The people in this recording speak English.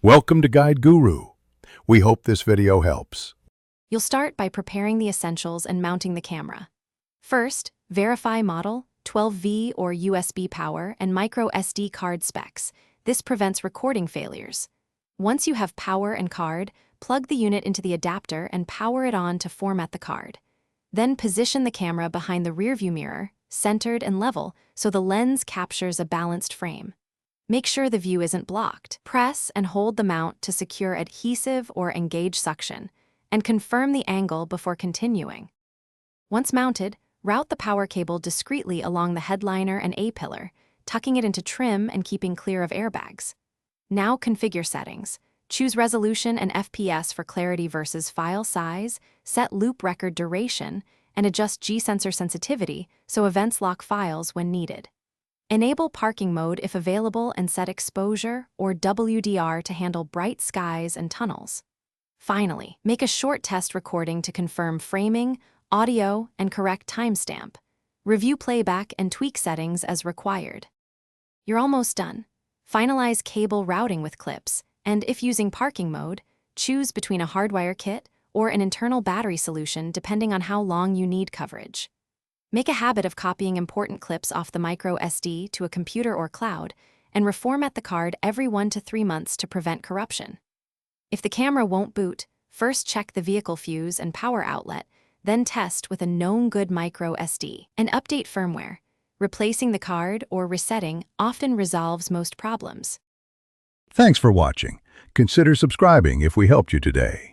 Welcome to Guide Guru. We hope this video helps. You'll start by preparing the essentials and mounting the camera. First, verify model, 12V or USB power, and micro SD card specs. This prevents recording failures. Once you have power and card, plug the unit into the adapter and power it on to format the card. Then position the camera behind the rearview mirror, centered and level, so the lens captures a balanced frame. Make sure the view isn't blocked. Press and hold the mount to secure adhesive or engage suction, and confirm the angle before continuing. Once mounted, route the power cable discreetly along the headliner and A-pillar, tucking it into trim and keeping clear of airbags. Now configure settings. Choose resolution and FPS for clarity versus file size, set loop record duration, and adjust G-sensor sensitivity so events lock files when needed. Enable parking mode if available and set exposure or WDR to handle bright skies and tunnels. Finally, make a short test recording to confirm framing, audio, and correct timestamp. Review playback and tweak settings as required. You're almost done. Finalize cable routing with clips, and if using parking mode, choose between a hardwire kit or an internal battery solution depending on how long you need coverage. Make a habit of copying important clips off the micro SD to a computer or cloud, and reformat the card every 1 to 3 months to prevent corruption. If the camera won't boot, first check the vehicle fuse and power outlet, then test with a known good micro SD. And update firmware. Replacing the card or resetting often resolves most problems. Thanks for watching. Consider subscribing if we helped you today.